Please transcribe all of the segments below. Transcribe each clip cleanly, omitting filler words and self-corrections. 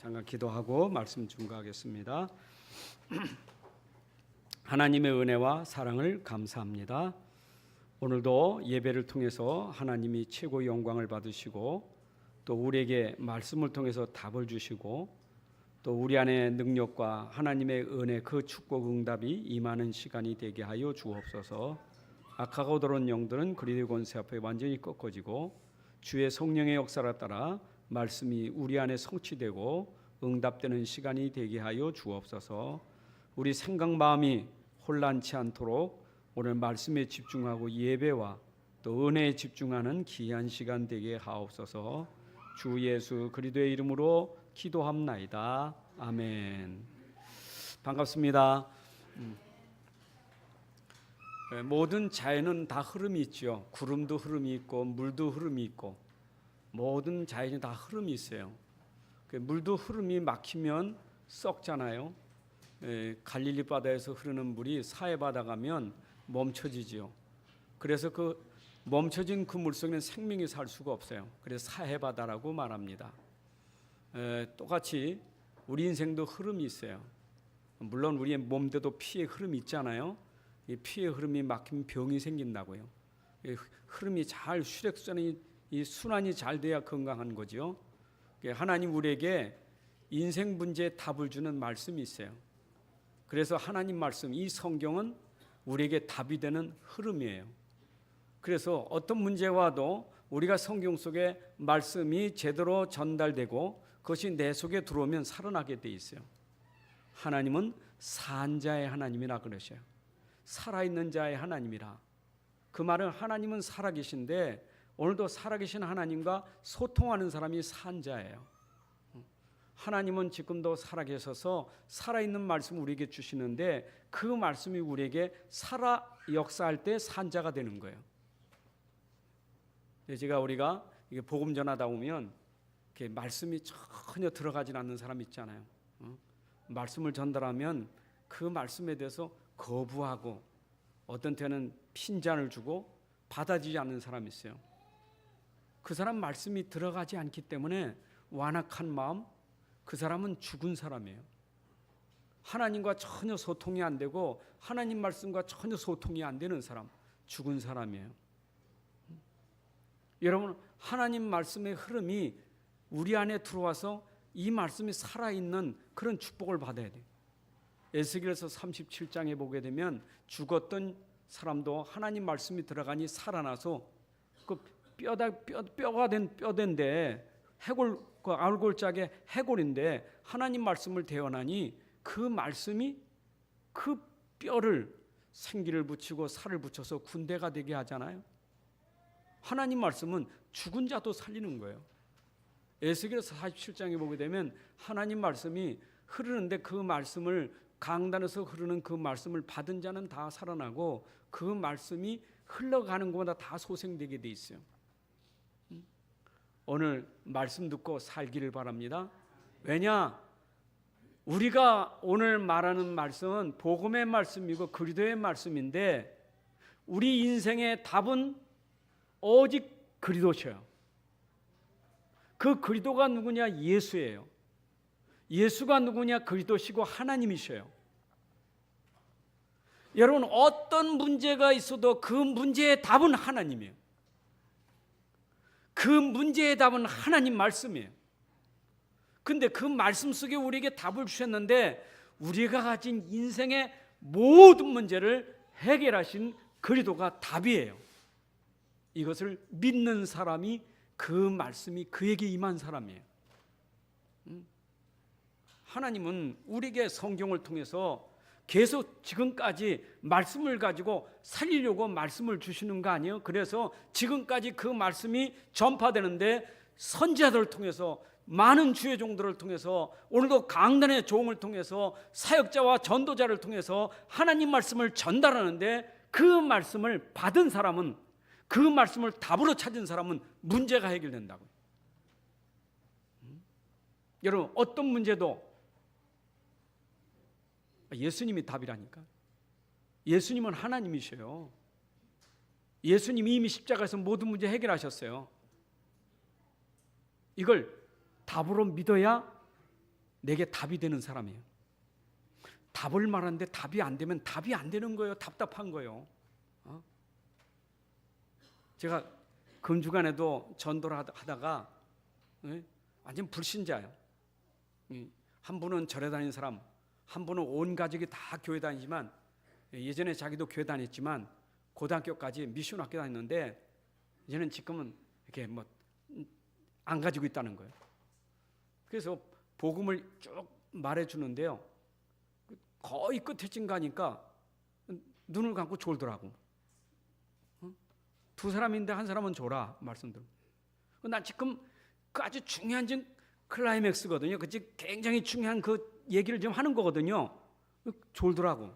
잠깐 기도하고 말씀 증거하겠습니다. 하나님의 은혜와 사랑을 감사합니다. 오늘도 예배를 통해서 하나님이 최고의 영광을 받으시고 또 우리에게 말씀을 통해서 답을 주시고 또 우리 안에 능력과 하나님의 은혜 그 축복 응답이 임하는 시간이 되게 하여 주옵소서. 악하고 더러운 영들은 그리스도의 권세 앞에 완전히 꺾어지고 주의 성령의 역사를 따라 말씀이 우리 안에 성취되고 응답되는 시간이 되게 하여 주옵소서. 우리 생각 마음이 혼란치 않도록 오늘 말씀에 집중하고 예배와 또 은혜에 집중하는 귀한 시간 되게 하옵소서. 주 예수 그리스도의 이름으로 기도합나이다. 아멘. 반갑습니다. 모든 자연은 다 흐름이 있죠. 구름도 흐름이 있고 물도 흐름이 있고 모든 자연이 다 흐름이 있어요. 물도 흐름이 막히면 썩잖아요. 갈릴리 바다에서 흐르는 물이 사해 바다 가면 멈춰지지요. 그래서 그 멈춰진 그 물속에는 생명이 살 수가 없어요. 그래서 사해 바다라고 말합니다. 똑같이 우리 인생도 흐름이 있어요. 물론 우리의 몸대도 피의 흐름이 있잖아요. 이 피의 흐름이 막히면 병이 생긴다고요. 흐름이 잘 혈액순환이 이 순환이 잘 돼야 건강한 거죠. 하나님 우리에게 인생 문제에 답을 주는 말씀이 있어요. 그래서 하나님 말씀 이 성경은 우리에게 답이 되는 흐름이에요. 그래서 어떤 문제가 와도 우리가 성경 속에 말씀이 제대로 전달되고 그것이 내 속에 들어오면 살아나게 돼 있어요. 하나님은 산자의 하나님이라 그러셔요. 살아있는 자의 하나님이라. 그 말은 하나님은 살아계신데 오늘도 살아계신 하나님과 소통하는 사람이 산자예요. 하나님은 지금도 살아계셔서 살아있는 말씀을 우리에게 주시는데 그 말씀이 우리에게 살아 역사할 때 산자가 되는 거예요. 제가 우리가 이게 복음 전하다 보면 이렇게 말씀이 전혀 들어가지 않는 사람 있잖아요. 말씀을 전달하면 그 말씀에 대해서 거부하고 어떤 때는 핀잔을 주고 받아들이지 않는 사람이 있어요. 그 사람 말씀이 들어가지 않기 때문에 완악한 마음, 그 사람은 죽은 사람이에요. 하나님과 전혀 소통이 안 되고 하나님 말씀과 전혀 소통이 안 되는 사람, 죽은 사람이에요. 여러분, 하나님 말씀의 흐름이 우리 안에 들어와서 이 말씀이 살아있는 그런 축복을 받아야 돼요. 에스겔서 37장에 보게 되면 죽었던 사람도 하나님 말씀이 들어가니 살아나서 그 뼈가 된 뼈대인데 해골 그 알골짝의 해골인데 하나님 말씀을 대언하니 그 말씀이 그 뼈를 생기를 붙이고 살을 붙여서 군대가 되게 하잖아요. 하나님 말씀은 죽은 자도 살리는 거예요. 에스겔서 47장에 보게 되면 하나님 말씀이 흐르는데 그 말씀을 강단에서 흐르는 그 말씀을 받은 자는 다 살아나고 그 말씀이 흘러가는 것마다 다 소생되게 돼 있어요. 오늘 말씀 듣고 살기를 바랍니다. 왜냐? 우리가 오늘 말하는 말씀은 복음의 말씀이고 그리스도의 말씀인데 우리 인생의 답은 오직 그리스도셔요. 그 그리스도가 누구냐? 예수예요. 예수가 누구냐? 그리스도시고 하나님이셔요. 여러분, 어떤 문제가 있어도 그 문제의 답은 하나님이에요. 그 문제의 답은 하나님 말씀이에요. 근데 그 말씀 속에 우리에게 답을 주셨는데 우리가 가진 인생의 모든 문제를 해결하신 그리스도가 답이에요. 이것을 믿는 사람이 그 말씀이 그에게 임한 사람이에요. 하나님은 우리에게 성경을 통해서 계속 지금까지 말씀을 가지고 살리려고 말씀을 주시는 거 아니에요? 그래서 지금까지 그 말씀이 전파되는데 선지자들을 통해서 많은 주의 종들을 통해서 오늘도 강단의 종을 통해서 사역자와 전도자를 통해서 하나님 말씀을 전달하는데 그 말씀을 받은 사람은 그 말씀을 답으로 찾은 사람은 문제가 해결된다고요. 여러분, 어떤 문제도 예수님이 답이라니까. 예수님은 하나님이셔요. 예수님이 이미 십자가에서 모든 문제 해결하셨어요. 이걸 답으로 믿어야 내게 답이 되는 사람이에요. 답을 말하는데 답이 안 되면 답이 안 되는 거예요. 답답한 거예요. 제가 금주간에도 전도를 하다가 완전 불신자예요. 한 분은 절에 다니는 사람, 한 분은 온 가족이 다 교회 다니지만 예전에 자기도 교회 다녔지만 고등학교까지 미션 학교 다녔는데 이제는 지금은 이렇게 뭐 안 가지고 있다는 거예요. 그래서 복음을 쭉 말해주는데요. 거의 끝에쯤 가니까 눈을 감고 졸더라고. 두 사람인데 한 사람은 졸아 말씀대로. 난 지금 그 아주 중요한 지금 클라이맥스거든요. 그 굉장히 중요한 그 얘기를 지금 하는 거거든요. 졸더라고.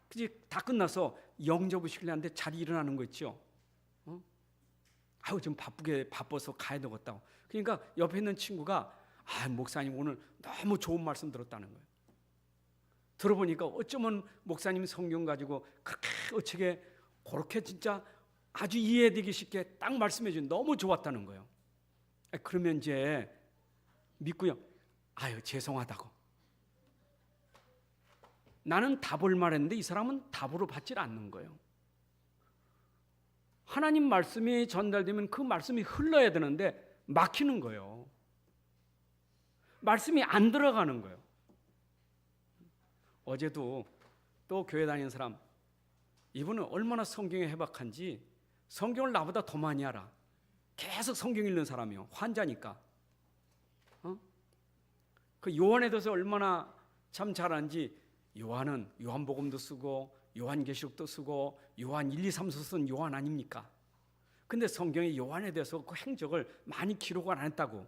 그지 다 끝나서 영접을 하는데 자리 일어나는 거 있죠. 아유 좀 바빠서 가야 되겠다고. 그러니까 옆에 있는 친구가 목사님 오늘 너무 좋은 말씀 들었다는 거예요. 들어보니까 어쩌면 목사님 성경 가지고 그렇게 어떻게 그렇게 진짜 아주 이해되기 쉽게 딱 말씀해 준 너무 좋았다는 거예요. 그러면 이제 믿고요. 아유 죄송하다고. 나는 답을 말했는데 이 사람은 답으로 받질 않는 거예요. 하나님 말씀이 전달되면 그 말씀이 흘러야 되는데 막히는 거예요. 말씀이 안 들어가는 거예요. 어제도 또 교회 다니는 사람, 이분은 얼마나 성경에 해박한지 성경을 나보다 더 많이 알아. 계속 성경 읽는 사람이요. 환자니까. 그 요한에 대해서 얼마나 참 잘하는지 요한은 요한복음도 쓰고 요한계시록도 쓰고 요한 1, 2, 3서 쓴 요한 아닙니까? 근데 성경에 요한에 대해서 그 행적을 많이 기록을 안 했다고.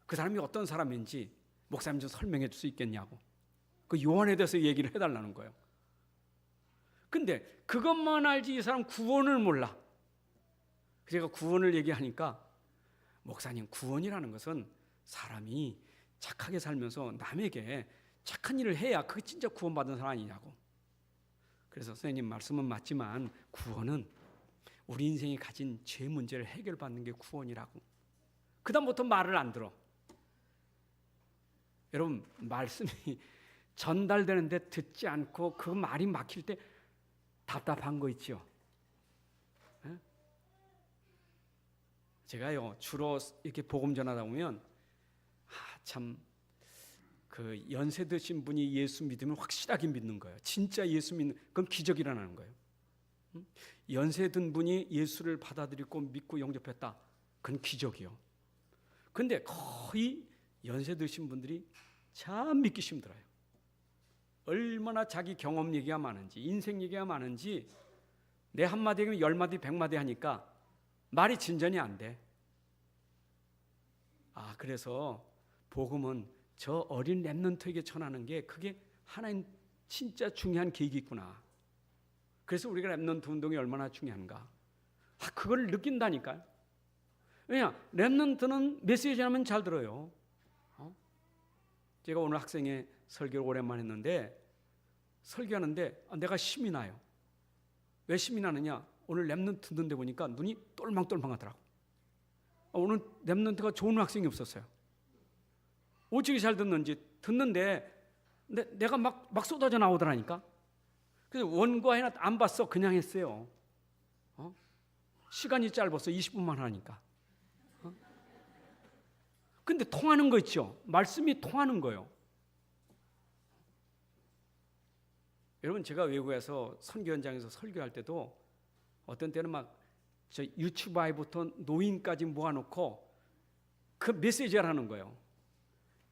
그 사람이 어떤 사람인지 목사님 좀 설명해 줄 수 있겠냐고. 그 요한에 대해서 얘기를 해달라는 거예요. 근데 그것만 알지 이 사람 구원을 몰라. 제가 구원을 얘기하니까 목사님 구원이라는 것은 사람이 착하게 살면서 남에게 착한 일을 해야 그게 진짜 구원받은 사람 아니냐고. 그래서 선생님 말씀은 맞지만 구원은 우리 인생이 가진 죄 문제를 해결받는 게 구원이라고. 그 다음부터 말을 안 들어. 여러분 말씀이 전달되는데 듣지 않고 그 말이 막힐 때 답답한 거 있죠. 제가요 주로 이렇게 복음 전하다 보면 참 그 연세 드신 분이 예수 믿으면 확실하게 믿는 거예요. 진짜 예수 믿는 그건 기적이 일어나는 거예요. 연세 든 분이 예수를 받아들이고 믿고 영접했다. 그건 기적이요. 근데 거의 연세 드신 분들이 참 믿기 힘들어요. 얼마나 자기 경험 얘기가 많은지 인생 얘기가 많은지 내 한마디 하면 10마디 100마디 하니까 말이 진전이 안 돼. 그래서 복음은 저 어린 렘넌트에게 전하는 게 그게 하나님 진짜 중요한 계획이 있구나. 그래서 우리가 렘넌트 운동이 얼마나 중요한가. 그걸 느낀다니까요. 왜냐 렘넌트는 메시지 하면 잘 들어요. 제가 오늘 학생의 설교를 오랜만에 했는데 설교하는데 내가 힘이 나요. 왜 힘이 나느냐? 오늘 렘넌트 듣는데 보니까 눈이 똘망똘망하더라고. 오늘 렘넌트가 좋은 학생이 없었어요. 어떻게 잘 듣는데 내가 막 쏟아져 나오더라니까. 그래서 원고 하나 안 봤어. 그냥 했어요. 시간이 짧아서 20분만 하니까. 근데 통하는 거 있죠. 말씀이 통하는 거예요. 여러분 제가 외국에서 선교 현장에서 설교할 때도 어떤 때는 막 저 유튜브 아이부터 노인까지 모아놓고 그 메시지를 하는 거예요.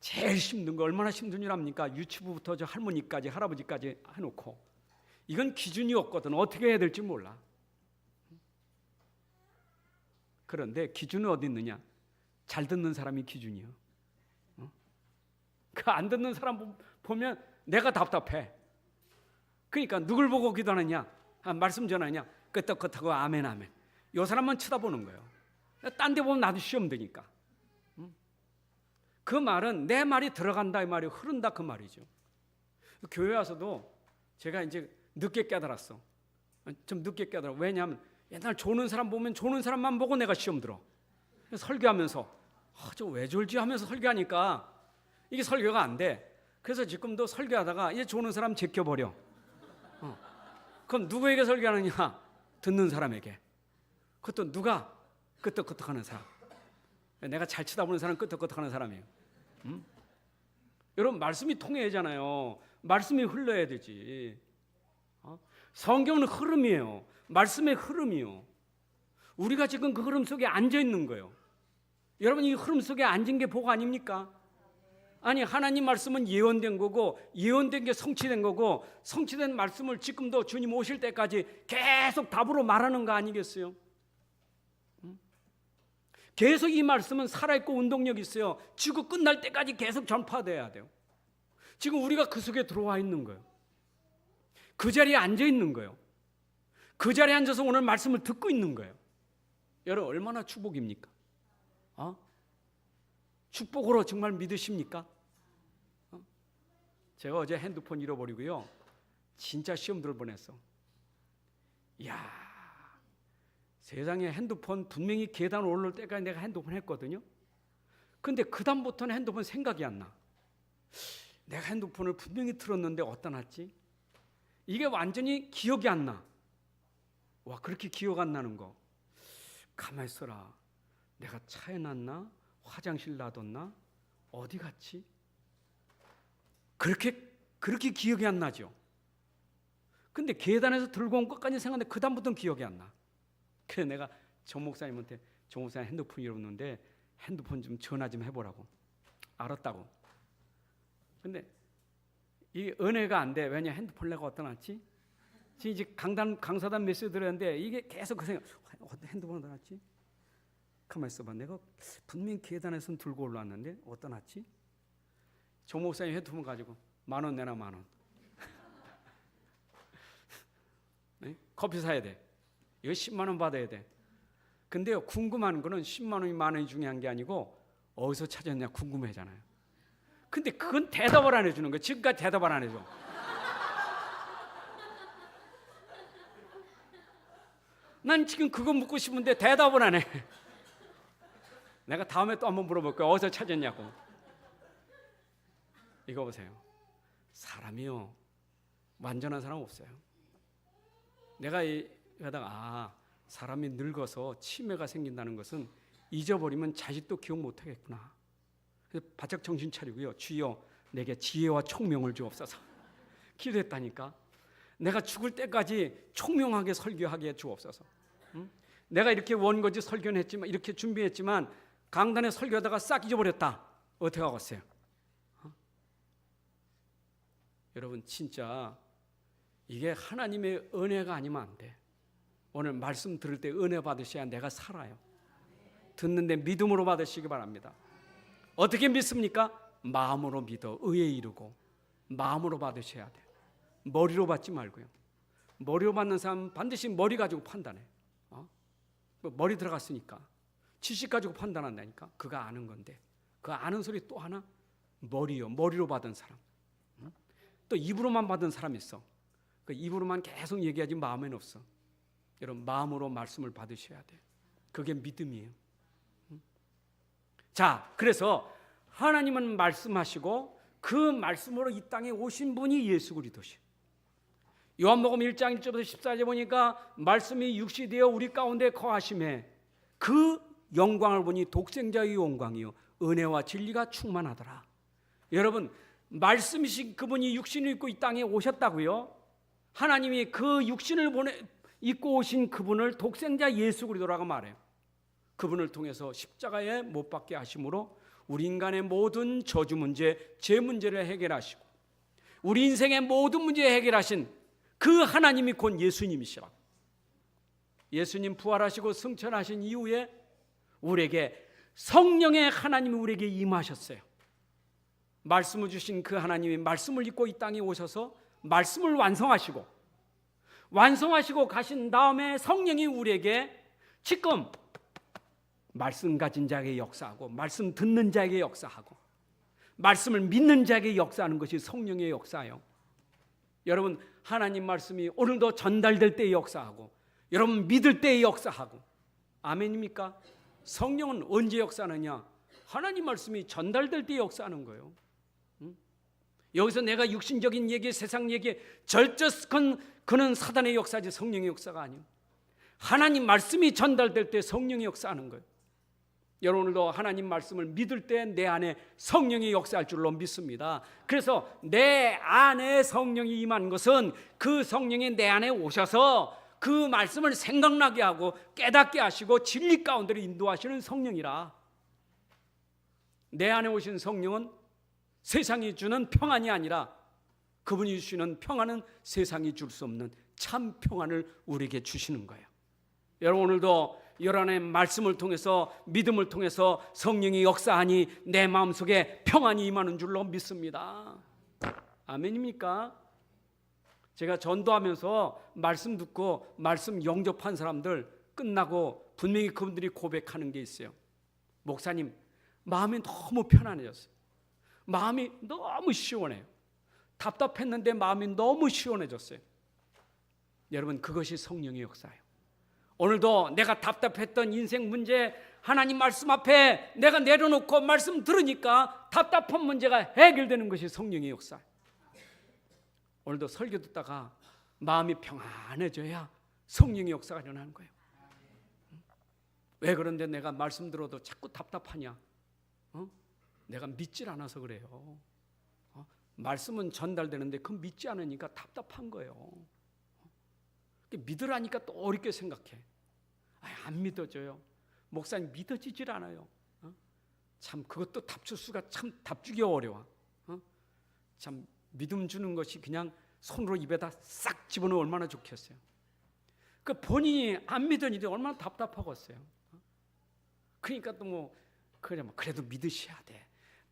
제일 힘든 거 얼마나 힘든 줄 압니까? 유튜브부터 저 할머니까지 할아버지까지 해놓고 이건 기준이 없거든. 어떻게 해야 될지 몰라. 그런데 기준은 어디 있느냐? 잘 듣는 사람이 기준이요. 그 안 듣는 사람 보면 내가 답답해. 그러니까 누굴 보고 기도하느냐? 말씀 전하냐? 끄떡끄떡하고 아멘 아멘. 요 사람만 쳐다보는 거예요. 딴 데 보면 나도 시험 되니까. 그 말은 내 말이 들어간다 이 말이 흐른다 그 말이죠. 교회 와서도 제가 이제 늦게 깨달았어. 좀 늦게 깨달아. 왜냐하면 옛날 조는 사람 보면 조는 사람만 보고 내가 시험 들어. 설교하면서 저 왜 졸지 하면서 설교하니까 이게 설교가 안 돼. 그래서 지금도 설교하다가 이제 좋은 사람 제껴버려. 그럼 누구에게 설교하느냐? 듣는 사람에게. 그것도 누가? 끄떡끄떡하는 사람. 내가 잘 쳐다보는 사람 끄떡끄떡하는 사람이에요. 여러분, 말씀이 통해야잖아요. 말씀이 흘러야 되지. 성경은 흐름이에요. 말씀의 흐름이요. 우리가 지금 그 흐름 속에 앉아 있는 거예요. 여러분, 이 흐름 속에 앉은 게 복 아닙니까? 아니, 하나님 말씀은 예언된 거고, 예언된 게 성취된 거고, 성취된 말씀을 지금도 주님 오실 때까지 계속 답으로 말하는 거 아니겠어요? 계속 이 말씀은 살아있고 운동력이 있어요. 지구 끝날 때까지 계속 전파돼야 돼요. 지금 우리가 그 속에 들어와 있는 거예요. 그 자리에 앉아 있는 거예요. 그 자리에 앉아서 오늘 말씀을 듣고 있는 거예요. 여러분, 얼마나 축복입니까? 축복으로 정말 믿으십니까? 제가 어제 핸드폰 잃어버리고요, 진짜 시험 들 뻔했어. 이야, 세상에 핸드폰 분명히 계단 올라올 때까지 내가 핸드폰 했거든요. 근데 그 다음부터는 핸드폰 생각이 안 나. 내가 핸드폰을 분명히 틀었는데 어디다 놨지? 이게 완전히 기억이 안 나. 와, 그렇게 기억 안 나는 거. 가만히 있어라. 내가 차에 놨나? 화장실 놔뒀나? 어디 갔지? 그렇게 기억이 안 나죠. 근데 계단에서 들고 온 것까지 생각하는데 그 다음부터는 기억이 안 나. 그래서 내가 정 목사님한테, 정 목사님 핸드폰 잃어버렸는데 핸드폰 좀 전화 좀 해보라고. 알았다고. 근데 이 은혜가 안 돼. 왜냐, 핸드폰 내가 어디다 놨지? 지금 이제 강사단 메시지 들었는데 이게 계속 그 생각. 핸드폰 어디다 놨지? 가만히 있어봐. 내가 분명히 계단에서 들고 올라왔는데 어디다 놨지? 정 목사님 핸드폰 가지고 10,000원 내놔, 10,000원. 네? 커피 사야 돼. 이거 10만 원 받아야 돼. 근데요, 궁금한 거는 10만 원이 10,000원이 중요한 게 아니고 어디서 찾았냐 궁금해잖아요. 근데 그건 대답을 안 해주는 거예요. 지금까지 대답을 안 해줘. 난 지금 그거 묻고 싶은데 대답을 안 해. 내가 다음에 또 한번 물어볼 거야. 어디서 찾았냐고. 이거 보세요. 사람이요, 완전한 사람 없어요. 내가 이러다가 사람이 늙어서 치매가 생긴다는 것은 잊어버리면 자식도 기억 못하겠구나. 그래서 바짝 정신 차리고요. 주여, 내게 지혜와 총명을 주옵소서. 기도했다니까. 내가 죽을 때까지 총명하게 설교하게 주옵소서. 내가 이렇게 원고지 설교는 했지만, 이렇게 준비했지만 강단에 설교하다가 싹 잊어버렸다. 어떻게 하겠어요? 여러분, 진짜 이게 하나님의 은혜가 아니면 안 돼. 오늘 말씀 들을 때 은혜 받으셔야 내가 살아요. 듣는데 믿음으로 받으시기 바랍니다. 어떻게 믿습니까? 마음으로 믿어 의에 이르고 마음으로 받으셔야 돼요. 머리로 받지 말고요. 머리로 받는 사람은 반드시 머리 가지고 판단해. 머리 들어갔으니까 지식 가지고 판단한다니까. 그가 아는 건데. 그 아는 소리 또 하나? 머리요. 머리로 받은 사람. 또 입으로만 받은 사람이 있어. 그 입으로만 계속 얘기하지 마음에는 없어. 여러분, 마음으로 말씀을 받으셔야 돼요. 그게 믿음이에요. 자, 그래서 하나님은 말씀하시고 그 말씀으로 이 땅에 오신 분이 예수 그리스도시요. 요한복음 1장 1절부터 14절 보니까 말씀이 육시 되어 우리 가운데 거하심에 그 영광을 보니 독생자의 영광이요 은혜와 진리가 충만하더라. 여러분, 말씀이신 그분이 육신을 입고 이 땅에 오셨다고요? 하나님이 그 육신을 입고 오신 그분을 독생자 예수 그리스도라고 말해요. 그분을 통해서 십자가에 못 박게 하심으로 우리 인간의 모든 저주 문제, 죄 문제를 해결하시고 우리 인생의 모든 문제 해결하신 그 하나님이 곧 예수님이시라. 예수님 부활하시고 승천하신 이후에 우리에게 성령의 하나님이 우리에게 임하셨어요. 말씀을 주신 그 하나님이 말씀을 입고 이 땅에 오셔서 말씀을 완성하시고 가신 다음에 성령이 우리에게 지금 말씀 가진 자에게 역사하고 말씀 듣는 자에게 역사하고 말씀을 믿는 자에게 역사하는 것이 성령의 역사예요. 여러분, 하나님 말씀이 오늘도 전달될 때에 역사하고 여러분 믿을 때에 역사하고 아멘입니까? 성령은 언제 역사하느냐? 하나님 말씀이 전달될 때에 역사하는 거예요. 여기서 내가 육신적인 얘기, 세상 얘기, 그는 사단의 역사지 성령의 역사가 아니에요. 하나님 말씀이 전달될 때 성령이 역사하는 거예요. 여러분들도 하나님 말씀을 믿을 때 내 안에 성령이 역사할 줄로 믿습니다. 그래서 내 안에 성령이 임한 것은 그 성령이 내 안에 오셔서 그 말씀을 생각나게 하고 깨닫게 하시고 진리 가운데로 인도하시는 성령이라. 내 안에 오신 성령은 세상이 주는 평안이 아니라 그분이 주시는 평안은 세상이 줄 수 없는 참 평안을 우리에게 주시는 거예요. 여러분, 오늘도 여러분의 말씀을 통해서, 믿음을 통해서 성령이 역사하니 내 마음속에 평안이 임하는 줄로 믿습니다. 아멘입니까? 제가 전도하면서 말씀 듣고 말씀 영접한 사람들 끝나고 분명히 그분들이 고백하는 게 있어요. 목사님, 마음이 너무 편안해졌어요. 마음이 너무 시원해요. 답답했는데 마음이 너무 시원해졌어요. 여러분, 그것이 성령의 역사예요. 오늘도 내가 답답했던 인생 문제 하나님 말씀 앞에 내가 내려놓고 말씀 들으니까 답답한 문제가 해결되는 것이 성령의 역사예요. 오늘도 설교 듣다가 마음이 평안해져야 성령의 역사가 일어나는 거예요. 왜 그런데 내가 말씀 들어도 자꾸 답답하냐? 내가 믿질 않아서 그래요. 말씀은 전달되는데 그 믿지 않으니까 답답한 거예요. 믿으라니까 또 어렵게 생각해. 안 믿어져요. 목사님, 믿어지질 않아요. 참 그것도 답출수가 참 답주기 어려워. 참 믿음 주는 것이 그냥 손으로 입에다 싹 집어넣으면 얼마나 좋겠어요. 그 본인이 안 믿으니 얼마나 답답하겠어요. 그러니까 또 그래도 믿으셔야 돼.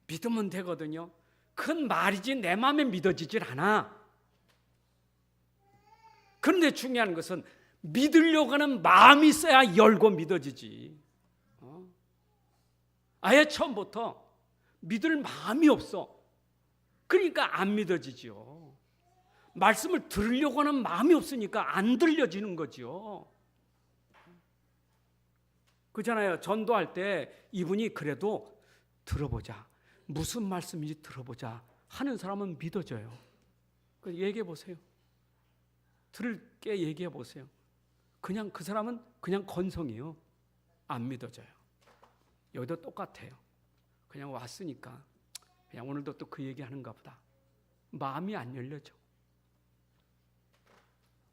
믿으면 되거든요. 그건 말이지 내 마음에 믿어지질 않아. 그런데 중요한 것은 믿으려고 하는 마음이 있어야 열고 믿어지지. 아예 처음부터 믿을 마음이 없어. 그러니까 안 믿어지죠. 말씀을 들으려고 하는 마음이 없으니까 안 들려지는 거죠. 그렇잖아요. 전도할 때 이분이 그래도 들어보자, 무슨 말씀인지 들어보자 하는 사람은 믿어져요. 얘기해 보세요. 들을게 얘기해 보세요. 그냥 그 사람은 그냥 건성이에요. 안 믿어져요. 여기도 똑같아요. 그냥 왔으니까 그냥 오늘도 또 그 얘기하는가 보다. 마음이 안 열려져.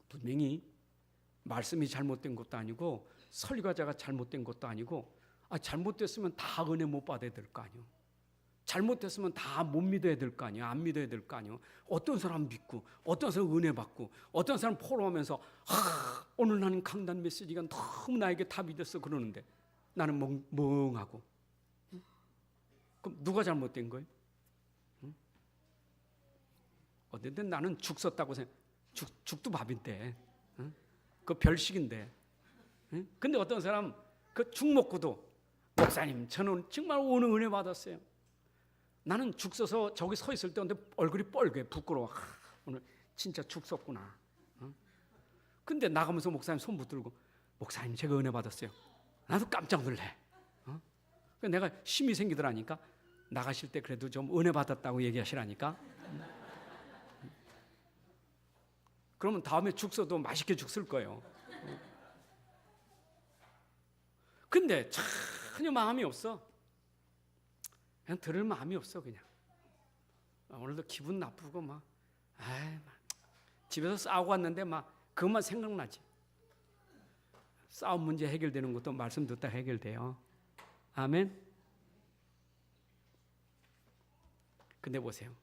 분명히 말씀이 잘못된 것도 아니고 설교자가 잘못된 것도 아니고 잘못됐으면 다 은혜 못 받아야 될 거 아니에요. 잘못됐으면 다 못 믿어야 될 거 아니에요. 안 믿어야 될 거 아니에요. 어떤 사람 믿고 어떤 사람 은혜 받고 어떤 사람 포럼하면서 오늘 나는 강단 메시지가 너무 나에게 답이 됐어 그러는데 나는 멍하고. 그럼 누가 잘못된 거예요? 어쨌든 나는 죽 썼다고 생각. 죽도 밥인데 그 별식인데. 근데 어떤 사람 그 죽 먹고도 목사님 저는 정말 오늘 은혜 받았어요. 나는 죽 써서 저기 서 있을 때 얼굴이 뻘게 부끄러워. 오늘 진짜 죽 썼구나. 근데 나가면서 목사님 손 붙들고 목사님 제가 은혜 받았어요. 나도 깜짝 놀래. 내가 힘이 생기더라니까. 나가실 때 그래도 좀 은혜 받았다고 얘기하시라니까. 그러면 다음에 죽 써도 맛있게 죽 쓸 거예요. 근데 전혀 마음이 없어. 그냥 들을 마음이 없어. 그냥 오늘도 기분 나쁘고 막 집에서 싸우고 왔는데 막 그것만 생각나지. 싸움 문제 해결되는 것도 말씀 듣다 해결돼요. 아멘. 근데 보세요.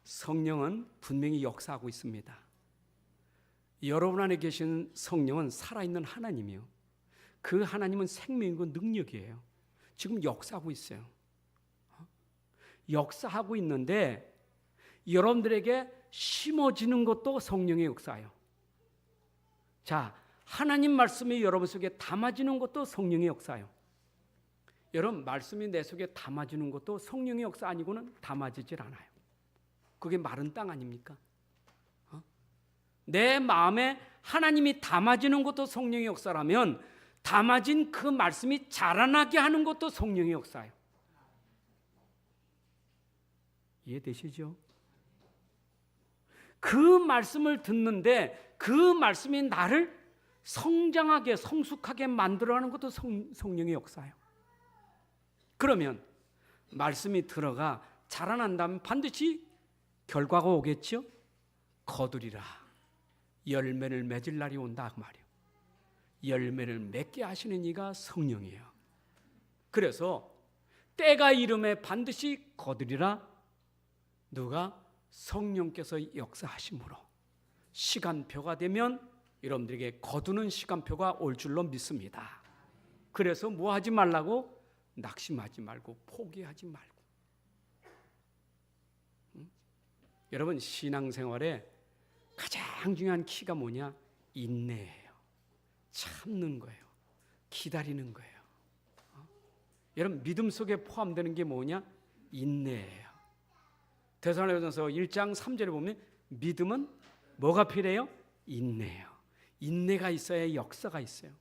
성령은 분명히 역사하고 있습니다. 여러분 안에 계신 성령은 살아있는 하나님이요. 그 하나님은 생명이고 능력이에요. 지금 역사하고 있어요. 역사하고 있는데 여러분들에게 심어지는 것도 성령의 역사예요. 자, 하나님 말씀이 여러분 속에 담아지는 것도 성령의 역사예요. 여러분, 말씀이 내 속에 담아지는 것도 성령의 역사 아니고는 담아지질 않아요. 그게 마른 땅 아닙니까? 내 마음에 하나님이 담아지는 것도 성령의 역사라면 담아진 그 말씀이 자라나게 하는 것도 성령의 역사예요. 이해되시죠? 그 말씀을 듣는데 그 말씀이 나를 성장하게 성숙하게 만들어가는 것도 성령의 역사예요. 그러면 말씀이 들어가 자라난다면 반드시 결과가 오겠죠. 거두리라 열매를 맺을 날이 온다 그 말이에요. 열매를 맺게 하시는 이가 성령이에요. 그래서 때가 이름에 반드시 거두리라. 누가? 성령께서 역사하심으로 시간표가 되면 여러분들에게 거두는 시간표가 올 줄로 믿습니다. 그래서 뭐 하지 말라고? 낙심하지 말고 포기하지 말고. 여러분 신앙생활에 가장 중요한 키가 뭐냐? 인내예요. 참는 거예요. 기다리는 거예요. 여러분 믿음 속에 포함되는 게 뭐냐? 인내예요. 데살로니가서 1장 3절에 보면 믿음은 뭐가 필요해요? 인내예요. 인내가 있어야 역사가 있어요.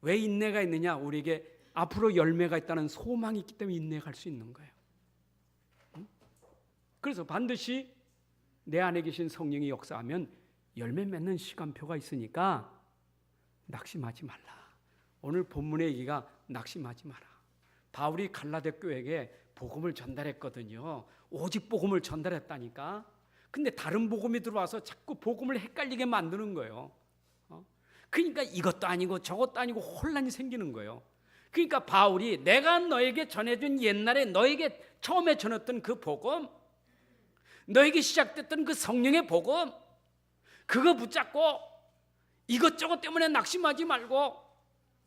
왜 인내가 있느냐? 우리에게 앞으로 열매가 있다는 소망이 있기 때문에 인내할 수 있는 거예요. 그래서 반드시 내 안에 계신 성령이 역사하면 열매 맺는 시간표가 있으니까 낙심하지 말라. 오늘 본문의 얘기가 낙심하지 마라. 바울이 갈라데 교회에게 복음을 전달했거든요. 오직 복음을 전달했다니까. 근데 다른 복음이 들어와서 자꾸 복음을 헷갈리게 만드는 거예요. 그러니까 이것도 아니고 저것도 아니고 혼란이 생기는 거예요. 그러니까 바울이 내가 너에게 전해준 옛날에 너에게 처음에 전했던 그 복음, 너에게 시작됐던 그 성령의 복음, 그거 붙잡고 이것저것 때문에 낙심하지 말고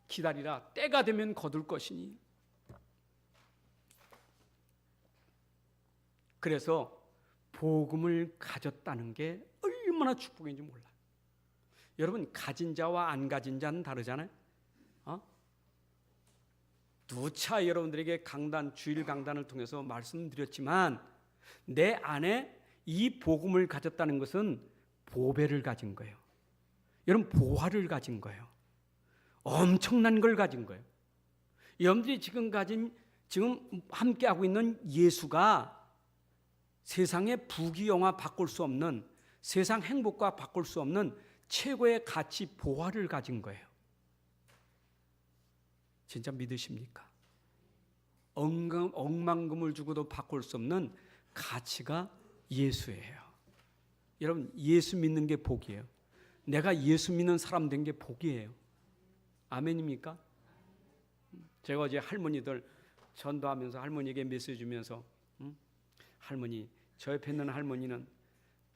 기다리라. 때가 되면 거둘 것이니. 그래서 복음을 가졌다는 게 얼마나 축복인지 몰라요. 여러분 가진 자와 안 가진 자는 다르잖아요. 누차 여러분들에게 강단, 주일 강단을 통해서 말씀드렸지만 내 안에 이 복음을 가졌다는 것은 보배를 가진 거예요. 여러분 보화를 가진 거예요. 엄청난 걸 가진 거예요. 여러분들이 지금 함께하고 있는 예수가 세상의 부귀영화 바꿀 수 없는, 세상 행복과 바꿀 수 없는 최고의 가치 보화를 가진 거예요. 진짜 믿으십니까? 억만금을 주고도 바꿀 수 없는 가치가 예수예요. 여러분 예수 믿는 게 복이에요. 내가 예수 믿는 사람 된 게 복이에요. 아멘입니까? 제가 어제 할머니들 전도하면서 할머니에게 메시지 주면서 할머니, 저 옆에 있는 할머니는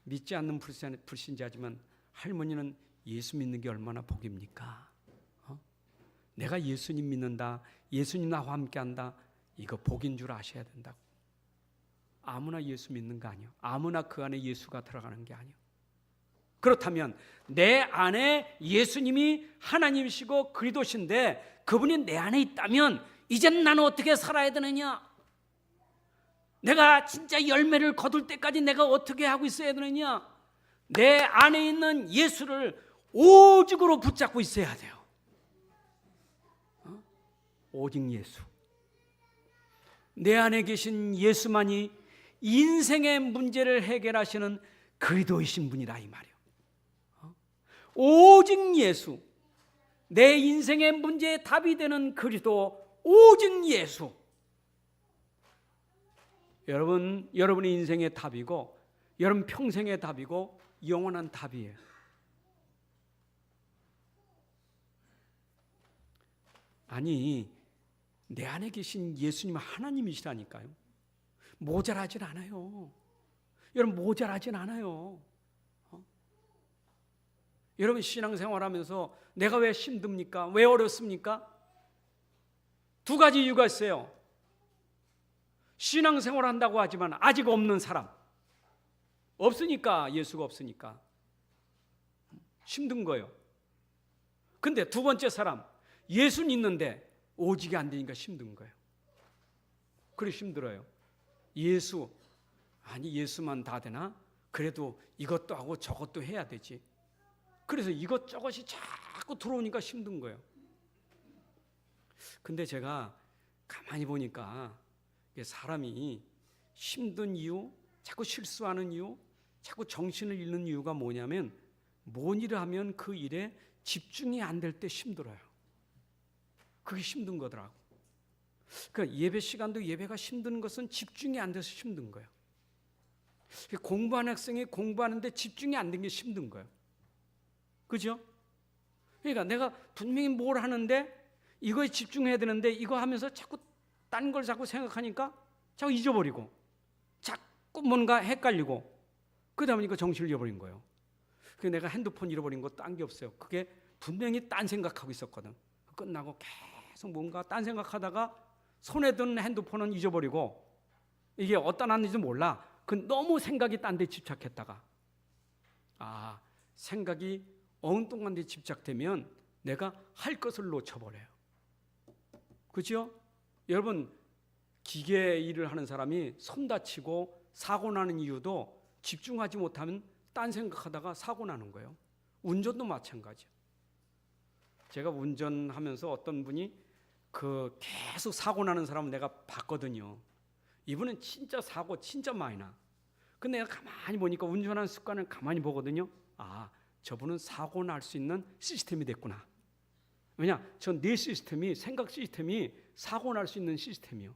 믿지 않는 불신자지만 할머니는 예수 믿는 게 얼마나 복입니까? 내가 예수님 믿는다, 예수님 나와 함께한다, 이거 복인 줄 아셔야 된다고. 아무나 예수 믿는 거 아니에요. 아무나 그 안에 예수가 들어가는 게 아니에요. 그렇다면 내 안에 예수님이 하나님이시고 그리스도신데 그분이 내 안에 있다면 이제는 나는 어떻게 살아야 되느냐? 내가 진짜 열매를 거둘 때까지 내가 어떻게 하고 있어야 되느냐? 내 안에 있는 예수를 오직으로 붙잡고 있어야 돼요. 오직 예수. 내 안에 계신 예수만이 인생의 문제를 해결하시는 그리스도이신 분이라 이 말이에요. 오직 예수. 내 인생의 문제의 답이 되는 그리스도, 오직 예수. 여러분의 인생의 답이고 여러분 평생의 답이고 영원한 답이에요. 아니 내 안에 계신 예수님은 하나님이시라니까요. 모자라진 않아요. 여러분 모자라진 않아요. 여러분 신앙생활하면서 내가 왜 힘듭니까? 왜 어렵습니까? 두 가지 이유가 있어요. 신앙생활한다고 하지만 아직 없는 사람, 없으니까, 예수가 없으니까 힘든 거예요. 근데 두 번째 사람, 예수는 있는데 오직이 안 되니까 힘든 거예요. 그래 힘들어요. 예수만 다 되나? 그래도 이것도 하고 저것도 해야 되지. 그래서 이것저것이 자꾸 들어오니까 힘든 거예요. 근데 제가 가만히 보니까 사람이 힘든 이유, 자꾸 실수하는 이유, 자꾸 정신을 잃는 이유가 뭐냐면 뭔 일을 하면 그 일에 집중이 안 될 때 힘들어요. 그게 힘든 거더라고. 그러니까 예배 시간도 예배가 힘든 것은 집중이 안 돼서 힘든 거예요. 공부하는 학생이 공부하는데 집중이 안 된 게 힘든 거예요. 그죠? 그러니까 내가 분명히 뭘 하는데 이거에 집중해야 되는데 이거 하면서 자꾸 딴 걸 자꾸 생각하니까 자꾸 잊어버리고 자꾸 뭔가 헷갈리고 그러다 보니까 정신을 잃어버린 거예요. 그래서 내가 핸드폰 잃어버린 거 딴 게 없어요. 그게 분명히 딴 생각하고 있었거든. 끝나고 계속 뭔가 딴 생각하다가 손에 든 핸드폰은 잊어버리고 이게 어디다 놨는지 몰라. 그 너무 생각이 딴 데 집착했다가 생각이 엉뚱한 데 집착되면 내가 할 것을 놓쳐버려요. 그렇죠? 여러분 기계 일을 하는 사람이 손 다치고 사고 나는 이유도 집중하지 못하면 딴 생각하다가 사고 나는 거예요. 운전도 마찬가지예요. 제가 운전하면서 어떤 분이 계속 사고 나는 사람을 내가 봤거든요. 이분은 진짜 사고 진짜 많이 나. 근데 내가 가만히 보니까 운전하는 습관을 가만히 보거든요. 저분은 사고 날 수 있는 시스템이 됐구나. 왜냐? 전 내 시스템이 생각 시스템이 사고 날 수 있는 시스템이요.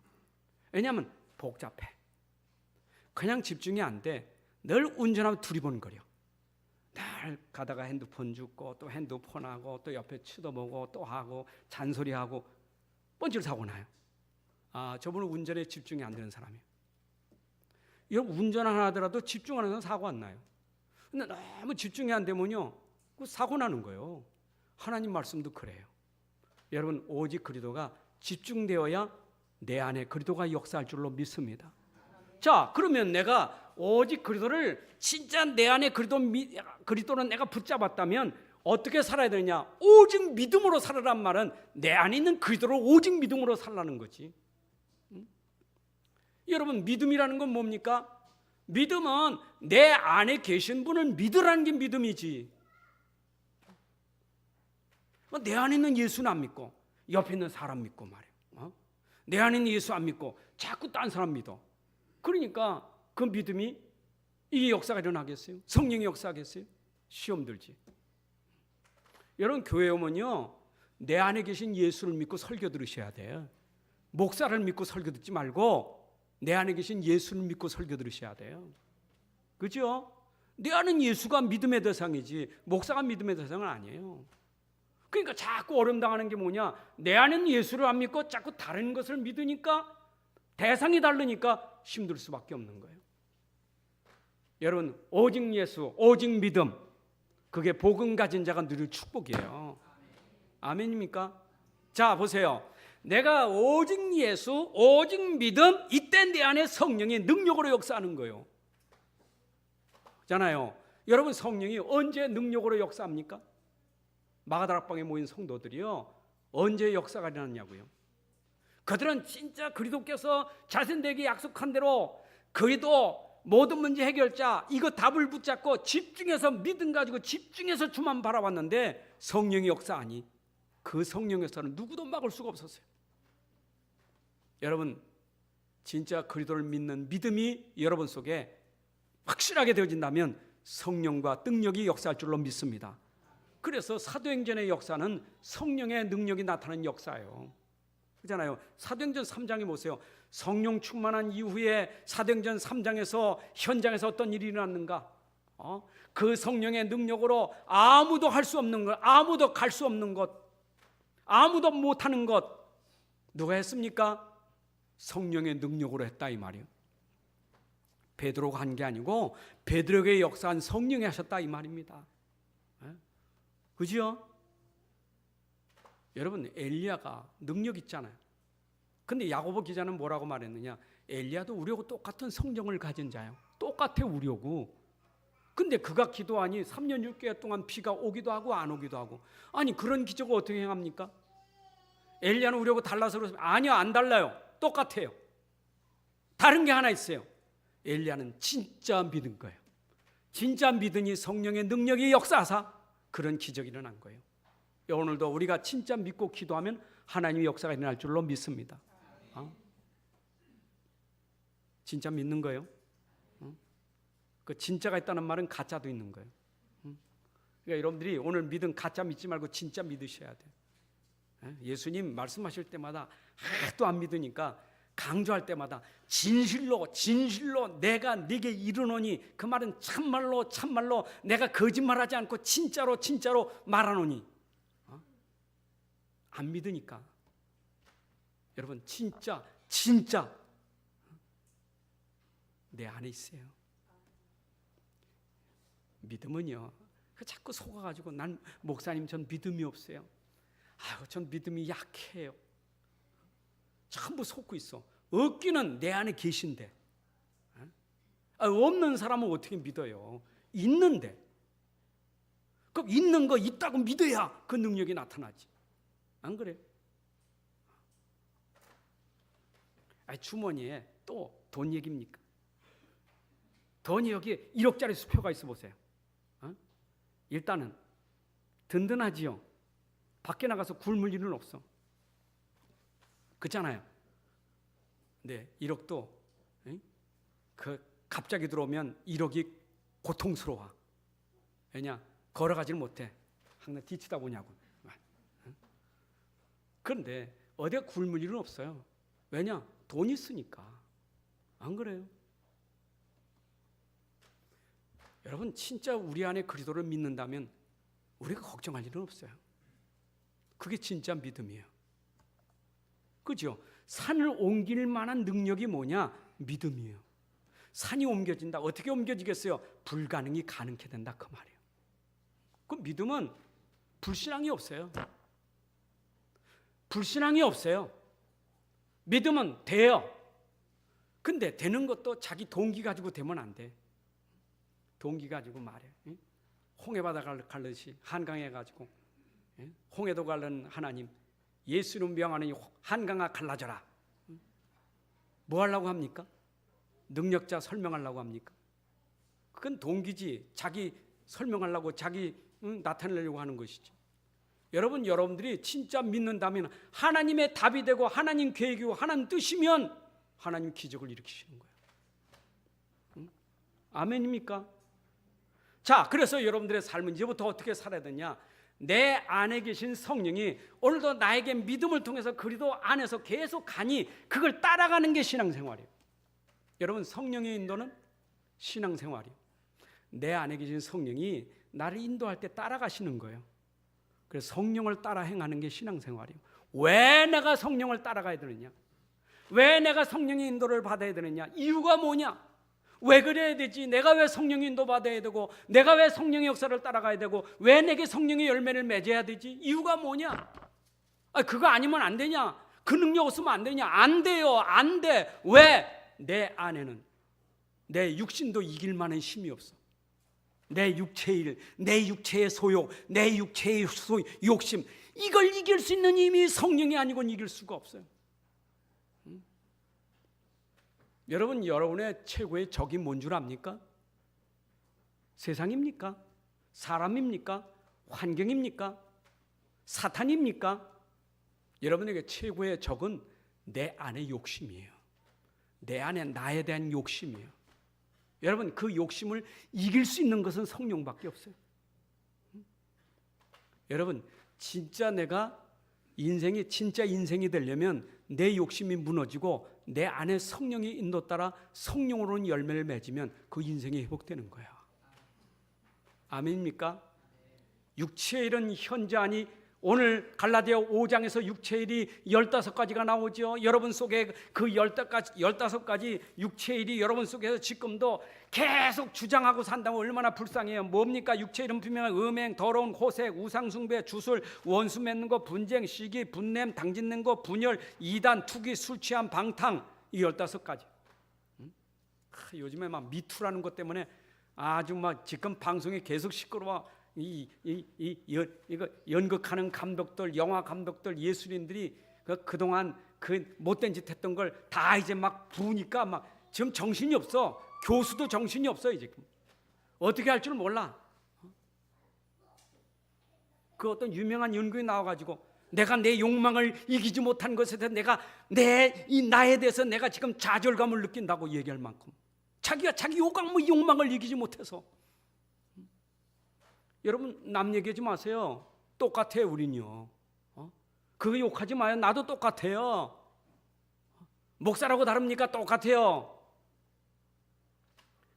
왜냐하면 복잡해. 그냥 집중이 안 돼. 늘 운전하면 두리번거려. 늘 가다가 핸드폰 줍고 또 핸드폰하고 또 옆에 쳐다보고 또 하고 잔소리하고 번지를 사고 나요. 저분은 운전에 집중이 안 되는 사람이에요. 여러분 운전 하나 하더라도 집중하는 사람 사고 안 나요. 근데 너무 집중이 안 되면요 사고 나는 거예요. 하나님 말씀도 그래요. 여러분 오직 그리스도가 집중되어야 내 안에 그리스도가 역사할 줄로 믿습니다. 자, 그러면 내가 오직 그리스도를 진짜 내 안에 그리스도는 내가 붙잡았다면 어떻게 살아야 되느냐? 오직 믿음으로 살아란 말은 내 안에 있는 그리스도를 오직 믿음으로 살라는 거지. 여러분 믿음이라는 건 뭡니까? 믿음은 내 안에 계신 분을 믿으라는 게 믿음이지. 내 안에 있는 예수는 안 믿고 옆에 있는 사람 믿고 말이에요. 내 안에 있는 예수 안 믿고 자꾸 딴 사람 믿어. 그러니까 그 믿음이 이게 역사가 일어나겠어요? 성령이 역사하겠어요? 시험 들지. 여러분 교회 오면요 내 안에 계신 예수를 믿고 설교 들으셔야 돼요. 목사를 믿고 설교 듣지 말고 내 안에 계신 예수를 믿고 설교 들으셔야 돼요. 그렇죠? 내 안은 예수가 믿음의 대상이지 목사가 믿음의 대상은 아니에요. 그러니까 자꾸 어려움당하는 게 뭐냐? 내 안에는 예수를 안 믿고 자꾸 다른 것을 믿으니까 대상이 다르니까 힘들 수밖에 없는 거예요. 여러분 오직 예수, 오직 믿음 그게 복음 가진 자가 누릴 축복이에요. 아멘입니까? 자 보세요. 내가 오직 예수, 오직 믿음 이때 내 안에 성령이 능력으로 역사하는 거예요. 잖아요. 여러분 성령이 언제 능력으로 역사합니까? 마가다락방에 모인 성도들이요 언제 역사가 일어났냐고요. 그들은 진짜 그리스도께서 자신들에게 약속한 대로 그리스도 모든 문제 해결자 이거 답을 붙잡고 집중해서 믿음 가지고 집중해서 주만 바라봤는데 성령의 역사하니 그 성령 역사는 누구도 막을 수가 없었어요. 여러분 진짜 그리스도를 믿는 믿음이 여러분 속에 확실하게 되어진다면 성령과 능력이 역사할 줄로 믿습니다. 그래서 사도행전의 역사는 성령의 능력이 나타나는 역사예요. 그렇잖아요. 사도행전 3장에 보세요. 성령 충만한 이후에 사도행전 3장에서 현장에서 어떤 일이 일어났는가? 그 성령의 능력으로 아무도 할 수 없는 것, 아무도 갈 수 없는 것, 아무도 못하는 것 누가 했습니까? 성령의 능력으로 했다 이 말이에요. 베드로가 한 게 아니고 베드로에게 역사한 성령이 하셨다 이 말입니다. 그죠? 여러분 엘리야가 능력 있잖아요. 근데 야고보 기자는 뭐라고 말했느냐? 엘리야도 우리하고 똑같은 성령을 가진 자예요. 똑같아 우리하고. 근데 그가 기도하니 3년 6개월 동안 비가 오기도 하고 안 오기도 하고. 아니 그런 기적을 어떻게 행합니까? 엘리야는 우리하고 달라서 그러면 아니요 안 달라요. 똑같아요. 다른 게 하나 있어요. 엘리야는 진짜 믿은 거예요. 진짜 믿으니 성령의 능력이 역사하사 그런 기적이 일어난 거예요. 오늘도 우리가 진짜 믿고 기도하면 하나님의 역사가 일어날 줄로 믿습니다. 진짜 믿는 거예요. 그 진짜가 있다는 말은 가짜도 있는 거예요. 그러니까 여러분들이 오늘 믿음 가짜 믿지 말고 진짜 믿으셔야 돼요. 예수님 말씀하실 때마다 하나도 안 믿으니까 강조할 때마다 진실로 진실로 내가 네게 이르노니, 그 말은 참말로 참말로 내가 거짓말하지 않고 진짜로 진짜로 말하노니. 안 믿으니까 여러분 진짜 내 안에 있어요. 믿음은요, 자꾸 속아가지고 난 목사님 전 믿음이 없어요. 아유 전 믿음이 약해요. 전부 속고 있어. 없기는 내 안에 계신데, 없는 사람은 어떻게 믿어요? 있는데. 그럼 있는 거 있다고 믿어야 그 능력이 나타나지. 안 그래요? 주머니에 또 돈 얘기입니까? 돈이 여기 1억짜리 수표가 있어 보세요. 일단은 든든하지요. 밖에 나가서 굶을 일은 없어. 그렇잖아요. 네, 1억도 그 갑자기 들어오면 1억이 고통스러워. 왜냐? 걸어가질 못해. 항상 뒤치다 보냐고. 그런데 어디가 굶을 일은 없어요. 왜냐? 돈이 있으니까. 안 그래요? 여러분 진짜 우리 안에 그리스도를 믿는다면 우리가 걱정할 일은 없어요. 그게 진짜 믿음이에요. 그죠? 산을 옮길 만한 능력이 뭐냐? 믿음이에요. 산이 옮겨진다. 어떻게 옮겨지겠어요? 불가능이 가능케 된다, 그 말이에요. 그 믿음은 불신앙이 없어요. 불신앙이 없어요. 믿음은 돼요. 근데 되는 것도 자기 동기 가지고 되면 안 돼. 동기 가지고 말해. 홍해바다 갈듯이 한강에 가지고 홍해도 갈른 하나님, 예수는 명하는 한강아 갈라져라. 뭐 하려고 합니까? 능력자 설명하려고 합니까? 그건 동기지. 자기 설명하려고, 자기 나타내려고 하는 것이지. 여러분들이 진짜 믿는다면 하나님의 답이 되고 하나님 계획이고 하나님 뜻이면 하나님 기적을 일으키시는 거예요. 아멘입니까? 자, 그래서 여러분들의 삶은 이제부터 어떻게 살아야 되냐? 내 안에 계신 성령이 오늘도 나에게 믿음을 통해서 그리스도 안에서 계속 가니 그걸 따라가는 게 신앙생활이에요. 여러분 성령의 인도는 신앙생활이에요. 내 안에 계신 성령이 나를 인도할 때 따라가시는 거예요. 그래서 성령을 따라 행하는 게 신앙생활이에요. 왜 내가 성령을 따라가야 되느냐? 왜 내가 성령의 인도를 받아야 되느냐? 이유가 뭐냐? 왜 그래야 되지? 내가 왜 성령의 인도 받아야 되고, 내가 왜 성령의 역사를 따라가야 되고, 왜 내게 성령의 열매를 맺어야 되지? 이유가 뭐냐? 그거 아니면 안 되냐? 그 능력 없으면 안 되냐? 안 돼요. 안 돼. 왜? 내 안에는 내 육신도 이길 만한 힘이 없어. 내 육체의 일, 내 육체의 소욕, 내 육체의 욕심, 이걸 이길 수 있는 힘이 성령이 아니고는 이길 수가 없어요. 여러분, 여러분의 최고의 적이 뭔 줄 압니까? 세상입니까? 사람입니까? 환경입니까? 사탄입니까? 여러분에게 최고의 적은 내 안의 욕심이에요. 내 안에 나에 대한 욕심이에요. 여러분, 그 욕심을 이길 수 있는 것은 성령밖에 없어요. 여러분, 진짜 내가 진짜 인생이 되려면 내 욕심이 무너지고 내 안에 성령의 인도 따라 성령으로는 열매를 맺으면 그 인생이 회복되는 거야. 아멘입니까? 육체의 일은 현재 아니, 오늘 갈라디아 5장에서 육체의 일이 15가지가 나오죠. 여러분 속에 그 15가지 육체의 일이 여러분 속에서 지금도 계속 주장하고 산다면 얼마나 불쌍해요. 뭡니까? 육체의 일은 분명한 음행, 더러운 호색, 우상숭배, 주술, 원수 맺는 거, 분쟁, 시기, 분냄, 당짓는 거, 분열, 이단, 투기, 술취함, 방탕, 이 15가지. 요즘에 막 미투라는 것 때문에 아주 막 지금 방송이 계속 시끄러워. 이거 연극하는 감독들, 영화 감독들, 예술인들이 그동안 그 못된 짓 했던 걸 다 이제 막 부으니까 막 지금 정신이 없어. 교수도 정신이 없어요. 지금 어떻게 할 줄 몰라. 그 어떤 유명한 연구에 나와가지고 내가 내 욕망을 이기지 못한 것에 대해서 내가 나에 대해서 내가 지금 좌절감을 느낀다고 얘기할 만큼 자기가 자기 욕망을 이기지 못해서. 여러분 남 얘기하지 마세요. 똑같아요 우린요. 그거 욕하지 마요. 나도 똑같아요. 목사라고 다릅니까? 똑같아요.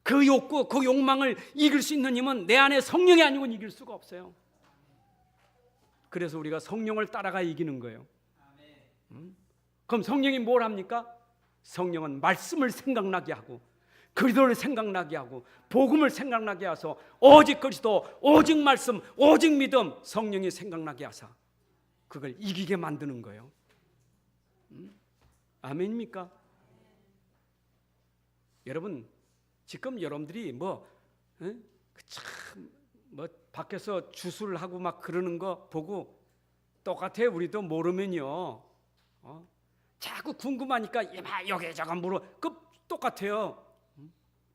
그 욕구, 그 욕망을 이길 수 있는 힘은 내 안에 성령이 아니고는 이길 수가 없어요. 그래서 우리가 성령을 따라가 이기는 거예요. 그럼 성령이 뭘 합니까? 성령은 말씀을 생각나게 하고 그리스도를 생각나게 하고 복음을 생각나게 하서 오직 그리스도, 오직 말씀, 오직 믿음, 성령이 생각나게 하사 그걸 이기게 만드는 거예요. 아멘입니까? 여러분 지금 여러분들이 밖에서 주술 하고 막 그러는 거 보고 똑같아요. 우리도 모르면요. 자꾸 궁금하니까 여기저기 물어. 그 똑같아요.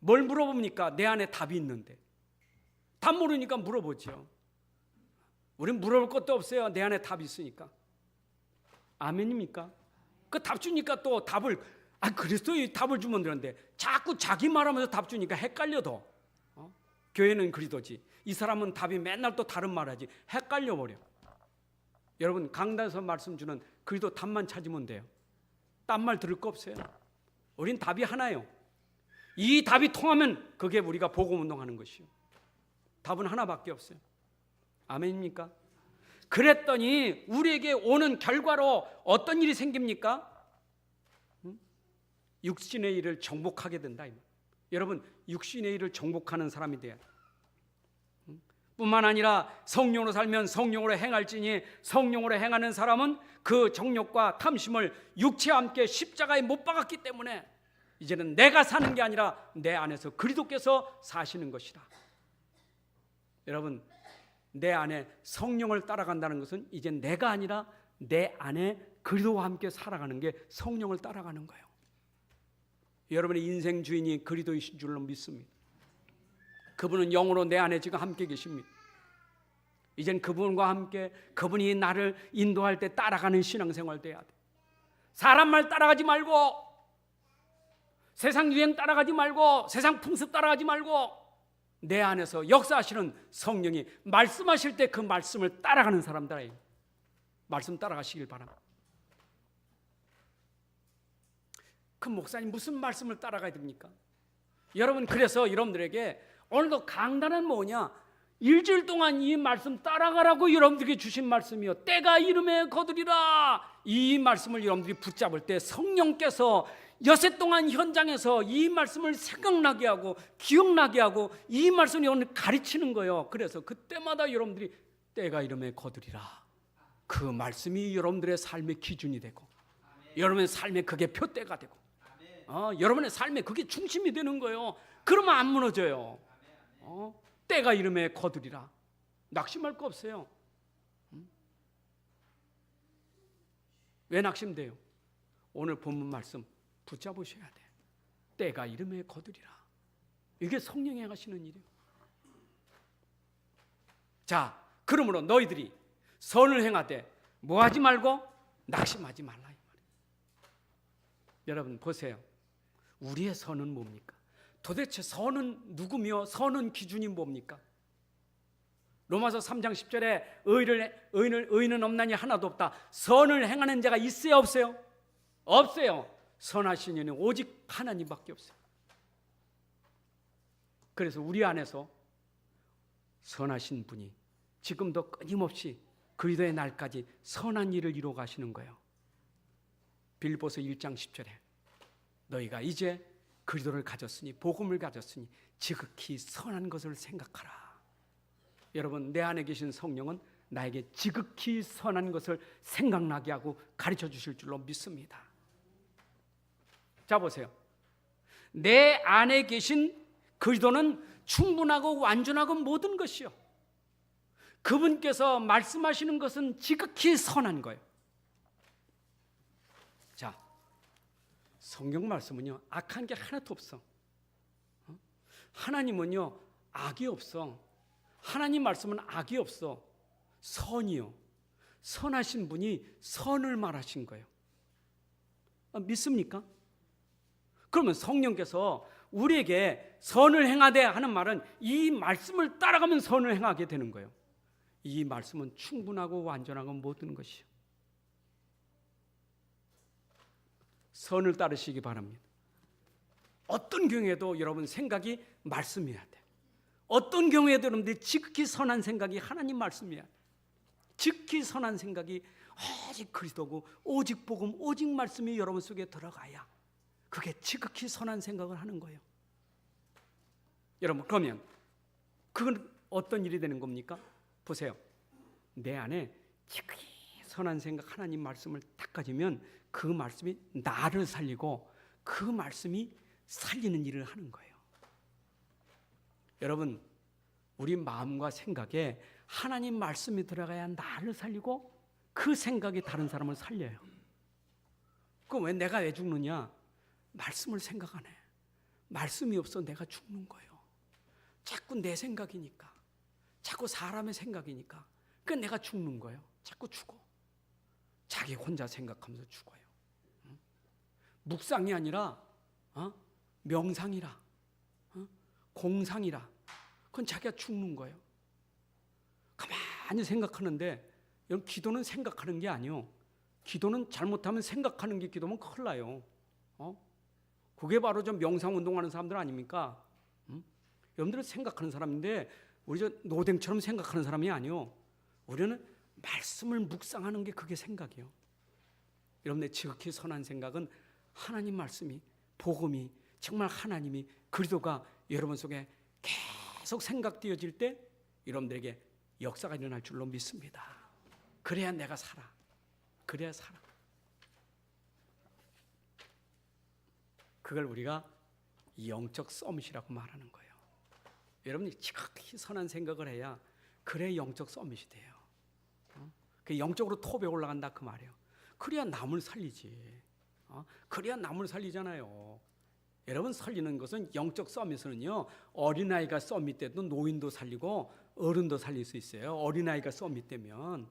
뭘 물어봅니까? 내 안에 답이 있는데. 답 모르니까 물어보죠. 우린 물어볼 것도 없어요. 내 안에 답이 있으니까. 아멘입니까? 그 답 주니까 또 답을 그리스도의 답을 주면 되는데 자꾸 자기 말하면서 답 주니까 헷갈려 더. 교회는 그리스도지. 이 사람은 답이 맨날 또 다른 말하지. 헷갈려 버려. 여러분 강단에서 말씀 주는 그리스도 답만 찾으면 돼요. 딴 말 들을 거 없어요. 우린 답이 하나예요. 이 답이 통하면 그게 우리가 복음 운동하는 것이요. 답은 하나밖에 없어요. 아멘입니까? 그랬더니 우리에게 오는 결과로 어떤 일이 생깁니까? 육신의 일을 정복하게 된다. 여러분 육신의 일을 정복하는 사람이 돼야 돼. 뿐만 아니라 성령으로 살면 성령으로 행할지니 성령으로 행하는 사람은 그 정욕과 탐심을 육체와 함께 십자가에 못 박았기 때문에 이제는 내가 사는 게 아니라 내 안에서 그리스도께서 사시는 것이다. 여러분 내 안에 성령을 따라간다는 것은 이제 내가 아니라 내 안에 그리스도와 함께 살아가는 게 성령을 따라가는 거예요. 여러분의 인생 주인이 그리스도이신 줄로 믿습니다. 그분은 영으로 내 안에 지금 함께 계십니다. 이젠 그분과 함께 그분이 나를 인도할 때 따라가는 신앙생활 돼야 돼. 사람 말 따라가지 말고 세상 유행 따라가지 말고 세상 풍습 따라가지 말고 내 안에서 역사하시는 성령이 말씀하실 때 그 말씀을 따라가는 사람들이에요. 말씀 따라가시길 바랍니다. 그 목사님 무슨 말씀을 따라가야 됩니까? 여러분 그래서 여러분들에게 오늘도 강단은 뭐냐? 일주일 동안 이 말씀 따라가라고 여러분들에게 주신 말씀이요. 때가 이름에 거두리라. 이 말씀을 여러분들이 붙잡을 때 성령께서 여세 동안 현장에서 이 말씀을 생각나게 하고 기억나게 하고 이 말씀을 여러분들 가르치는 거예요. 그래서 그때마다 여러분들이 때가 이름에 거두리라. 그 말씀이 여러분들의 삶의 기준이 되고 여러분의 삶의 그게 표대가 되고 여러분의 삶에 그게 중심이 되는 거예요. 그러면 안 무너져요. 때가 이름에 거두리라. 낙심할 거 없어요. 왜 낙심돼요? 오늘 본문 말씀 붙잡으셔야 돼. 때가 이름에 거두리라. 이게 성령이 하시는 일이에요. 자, 그러므로 너희들이 선을 행하되 뭐하지 말고 낙심하지 말라 이 말이에요. 여러분 보세요. 우리의 선은 뭡니까? 도대체 선은 누구며 선은 기준이 뭡니까? 로마서 3장 10절에 의인은 없나니 하나도 없다. 선을 행하는 자가 있어요 없어요? 없어요. 선하신 이는 오직 하나님밖에 없어요. 그래서 우리 안에서 선하신 분이 지금도 끊임없이 그리스도의 날까지 선한 일을 이루어 가시는 거예요. 빌립보서 1장 10절에 너희가 이제 그리스도를 가졌으니 복음을 가졌으니 지극히 선한 것을 생각하라. 여러분 내 안에 계신 성령은 나에게 지극히 선한 것을 생각나게 하고 가르쳐 주실 줄로 믿습니다. 자 보세요. 내 안에 계신 그리스도는 충분하고 완전하고 모든 것이요. 그분께서 말씀하시는 것은 지극히 선한 거예요. 자, 성경 말씀은요 악한 게 하나도 없어. 하나님은요 악이 없어. 하나님 말씀은 악이 없어. 선이요. 선하신 분이 선을 말하신 거예요. 믿습니까? 그러면 성령께서 우리에게 선을 행하되 하는 말은 이 말씀을 따라가면 선을 행하게 되는 거예요. 이 말씀은 충분하고 완전하고 모든 것이요. 선을 따르시기 바랍니다. 어떤 경우에도 여러분 생각이 말씀이어야 돼. 어떤 경우에도 여러분들이 지극히 선한 생각이 하나님 말씀이야. 지극히 선한 생각이 오직 그리스도고 오직 복음 오직 말씀이 여러분 속에 들어가야 그게 지극히 선한 생각을 하는 거예요. 여러분 그러면 그건 어떤 일이 되는 겁니까? 보세요. 내 안에 지극히 선한 생각 하나님 말씀을 딱 가지면 그 말씀이 나를 살리고 그 말씀이 살리는 일을 하는 거예요. 여러분 우리 마음과 생각에 하나님 말씀이 들어가야 나를 살리고 그 생각이 다른 사람을 살려요. 그럼 왜 내가 왜 죽느냐? 말씀을 생각 안 해. 말씀이 없어 내가 죽는 거예요. 자꾸 내 생각이니까, 자꾸 사람의 생각이니까 그 내가 죽는 거예요. 자꾸 죽어. 자기 혼자 생각하면서 죽어요. 묵상이 아니라 명상이라, 공상이라 그건 자기가 죽는 거예요. 가만히 생각하는데 여러분 기도는 생각하는 게 아니요. 기도는 잘못하면 생각하는 게 기도면 큰일 나요. 그게 바로 좀 명상 운동하는 사람들 아닙니까? 여러분들은 생각하는 사람인데 우리 저 노댕처럼 생각하는 사람이 아니요. 우리는 말씀을 묵상하는 게 그게 생각이에요. 여러분의 지극히 선한 생각은 하나님 말씀이 복음이 정말 하나님이 그리스도가 여러분 속에 계속 생각되어질 때 여러분들에게 역사가 일어날 줄로 믿습니다. 그래야 내가 살아. 그래야 살아. 그걸 우리가 영적 서밋이라고 말하는 거예요. 여러분이 지극히 선한 생각을 해야 그래 영적 서밋이 돼요. 그 영적으로 톱에 올라간다 그 말이에요. 그래야 남을 살리지. 그래야 남을 살리잖아요. 여러분 살리는 것은 영적 서밋은요. 어린아이가 서밋 때도 노인도 살리고 어른도 살릴 수 있어요. 어린아이가 서밋 되면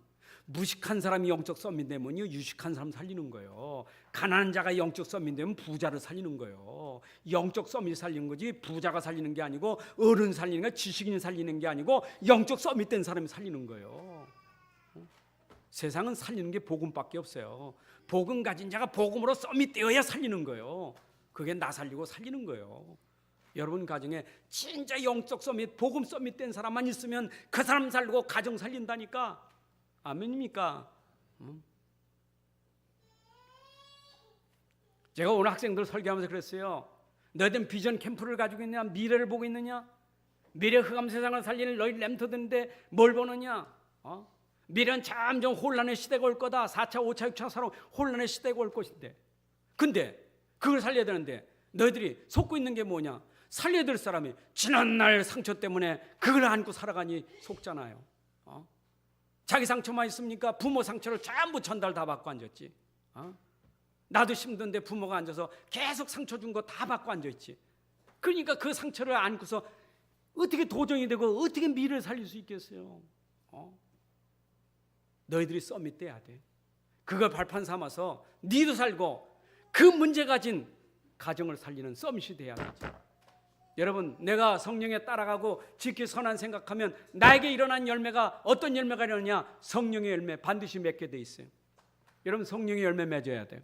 무식한 사람이 영적 서밋 되면요 유식한 사람 살리는 거예요. 가난한 자가 영적 서밋 되면 부자를 살리는 거예요. 영적 서밋 살리는 거지 부자가 살리는 게 아니고 어른 살리는 게 지식인이 살리는 게 아니고 영적 서밋 된 사람이 살리는 거예요. 세상은 살리는 게 복음밖에 없어요. 복음 가진 자가 복음으로 서밋 되어야 살리는 거예요. 그게 나 살리고 살리는 거예요. 여러분 가정에 진짜 영적 서밋 복음 서밋 된 사람만 있으면 그 사람 살리고 가정 살린다니까. 아멘입니까? 제가 오늘 학생들 설교하면서 그랬어요. 너희들은 비전 캠프를 가지고 있느냐? 미래를 보고 있느냐? 미래 흑암 세상을 살리는 너희 램터들인데 뭘 보느냐? 미래는 점점 혼란의 시대가 올 거다. 4차, 5차, 6차 사로 혼란의 시대가 올 것인데 근데 그걸 살려야 되는데 너희들이 속고 있는 게 뭐냐? 살려야 될 사람이 지난날 상처 때문에 그걸 안고 살아가니 속잖아요. 자기 상처만 있습니까? 부모 상처를 전부 전달 다 받고 앉았지. 나도 힘든데 부모가 앉아서 계속 상처 준 거 다 받고 앉아있지. 그러니까 그 상처를 안고서 어떻게 도정이 되고 어떻게 미래를 살릴 수 있겠어요? 너희들이 서밋 돼야 돼. 그걸 발판 삼아서 니도 살고 그 문제 가진 가정을 살리는 서밋이 돼야 되지. 여러분 내가 성령에 따라가고 지키 선한 생각하면 나에게 일어난 열매가 어떤 열매가 일어나냐? 성령의 열매 반드시 맺게 돼 있어요. 여러분 성령의 열매 맺어야 돼요.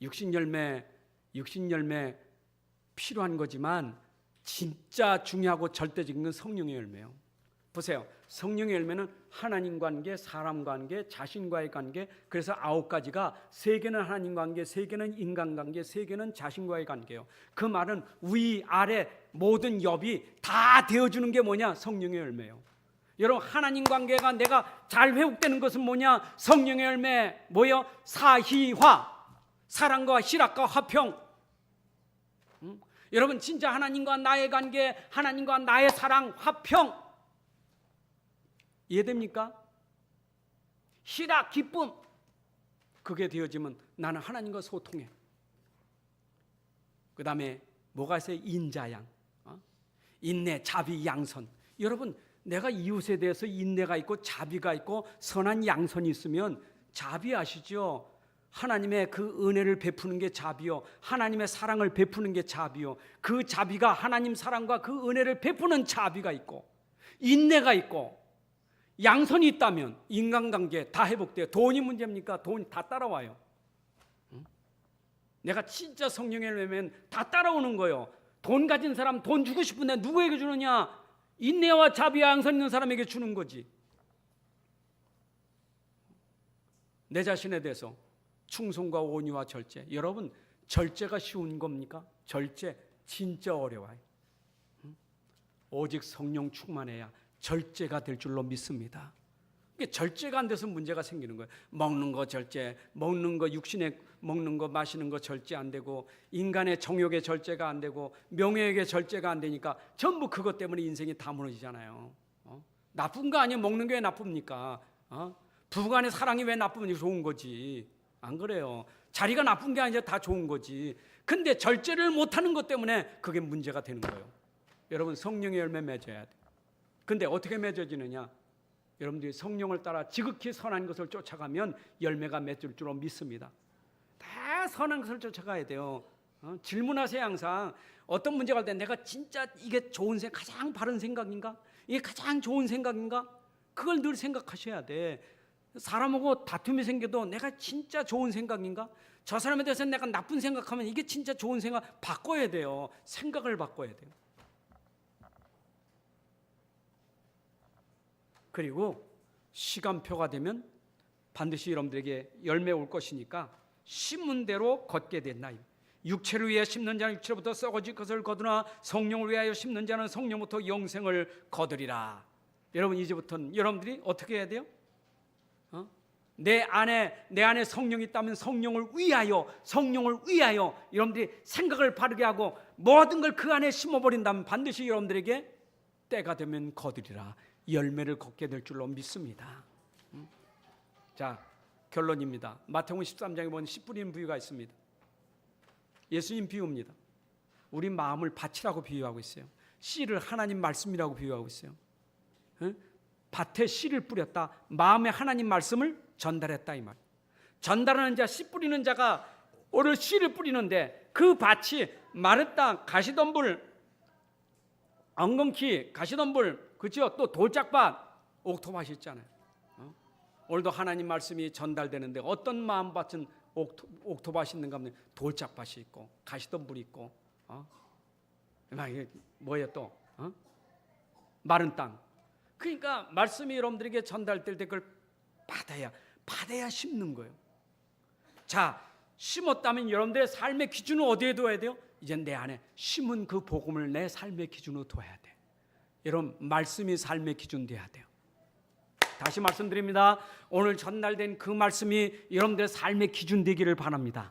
육신 열매 필요한 거지만 진짜 중요하고 절대적인 건 성령의 열매예요. 보세요. 성령의 열매는 하나님 관계, 사람 관계, 자신과의 관계. 그래서 9가지가 3개는 하나님 관계, 3개는 인간 관계, 3개는 자신과의 관계예요. 그 말은 위, 아래 모든 엽이 다 되어주는 게 뭐냐? 성령의 열매예요. 여러분 하나님 관계가 내가 잘 회복되는 것은 뭐냐? 성령의 열매 뭐예요? 사희화, 사랑과 희락과 화평. 여러분 진짜 하나님과 나의 관계, 하나님과 나의 사랑, 화평 이해됩니까? 희락, 기쁨 그게 되어지면 나는 하나님과 소통해. 그 다음에 뭐가 있어요? 인자양, 인내, 자비, 양선. 여러분 내가 이웃에 대해서 인내가 있고 자비가 있고 선한 양선이 있으면 자비 아시죠? 하나님의 그 은혜를 베푸는 게 자비요, 하나님의 사랑을 베푸는 게 자비요, 그 자비가 하나님 사랑과 그 은혜를 베푸는 자비가 있고 인내가 있고 양선이 있다면 인간관계 다 회복돼요. 돈이 문제입니까? 돈이 다 따라와요. 내가 진짜 성령의 열매면 다 따라오는 거예요. 돈 가진 사람 돈 주고 싶은데 누구에게 주느냐? 인내와 자비와 양선 있는 사람에게 주는 거지. 내 자신에 대해서 충성과 온유와 절제. 여러분, 절제가 쉬운 겁니까? 절제 진짜 어려워요. 오직 성령 충만해야 절제가 될 줄로 믿습니다. 이게 절제가 안 돼서 문제가 생기는 거예요. 먹는 거 절제, 먹는 거 육신에 먹는 거 마시는 거 절제 안 되고, 인간의 정욕의 절제가 안 되고, 명예의 절제가 안 되니까 전부 그것 때문에 인생이 다 무너지잖아요. 나쁜 거 아니에요. 먹는 게 왜 나쁩니까? 부부간의 사랑이 왜 나쁘면 좋은 거지. 안 그래요. 자리가 나쁜 게 아니라 다 좋은 거지. 근데 절제를 못하는 것 때문에 그게 문제가 되는 거예요. 여러분, 성령의 열매 맺어야 돼. 근데 어떻게 맺어지느냐? 여러분들이 성령을 따라 지극히 선한 것을 쫓아가면 열매가 맺을 줄로 믿습니다. 다 선한 것을 쫓아가야 돼요. 질문하세요. 항상 어떤 문제가 올 때 내가 진짜 이게 좋은 생각, 가장 바른 생각인가? 이게 가장 좋은 생각인가? 그걸 늘 생각하셔야 돼. 사람하고 다툼이 생겨도 내가 진짜 좋은 생각인가? 저 사람에 대해서 내가 나쁜 생각하면 이게 진짜 좋은 생각, 바꿔야 돼요. 생각을 바꿔야 돼요. 그리고 시간표가 되면 반드시 여러분들에게 열매 올 것이니까 심은 대로 걷게 된다. 육체를 위해 심는 자는 육체로부터 썩어질 것을 거두나 성령을 위하여 심는 자는 성령부터 영생을 거두리라. 여러분, 이제부터는 여러분들이 어떻게 해야 돼요? 내 안에 성령이 있다면 성령을 위하여 여러분들이 생각을 바르게 하고 모든 걸 그 안에 심어버린다면 반드시 여러분들에게 때가 되면 거두리라. 열매를 걷게 될 줄로 믿습니다. 자, 결론입니다. 마태복음 13장에 보면 씨 뿌리는 비유가 있습니다. 예수님 비유입니다. 우리 마음을 밭이라고 비유하고 있어요. 씨를 하나님 말씀이라고 비유하고 있어요. 밭에 씨를 뿌렸다. 마음에 하나님 말씀을 전달했다 이 말. 전달하는 자, 씨 뿌리는 자가 오늘 씨를 뿌리는데 그 밭이 마른 땅, 가시덤불, 엉겅퀴, 가시덤불, 그렇죠? 또 돌짝밭, 옥토밭이 있잖아요. 오늘도 하나님 말씀이 전달되는데 어떤 마음밭은 옥토밭이 있는가 하면 돌짝밭이 있고 가시덤불이 있고, 뭐예요 또? 마른 땅. 그러니까 말씀이 여러분들에게 전달될 때 그걸 받아야 심는 거예요. 자, 심었다면 여러분들의 삶의 기준은 어디에 둬야 돼요? 이제 내 안에 심은 그 복음을 내 삶의 기준으로 둬야 돼. 여러분, 말씀이 삶의 기준 돼야 돼요. 다시 말씀드립니다. 오늘 전달된 그 말씀이 여러분들의 삶의 기준 되기를 바랍니다.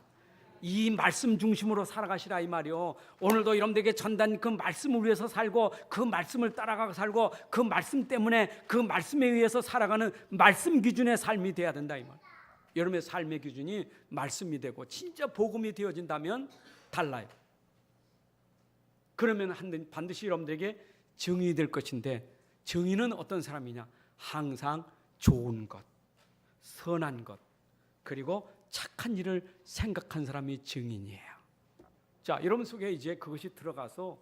이 말씀 중심으로 살아가시라 이 말이요. 오늘도 여러분들에게 전단 그 말씀을 위해서 살고 그 말씀을 따라가고 살고 그 말씀 때문에 그 말씀에 의해서 살아가는 말씀 기준의 삶이 돼야 된다 이 말. 여러분의 삶의 기준이 말씀이 되고 진짜 복음이 되어진다면 달라요. 그러면 반드시 여러분들에게 증인이 될 것인데, 증인은 어떤 사람이냐? 항상 좋은 것, 선한 것, 그리고 착한 일을 생각한 사람이 증인이에요. 자, 여러분 속에 이제 그것이 들어가서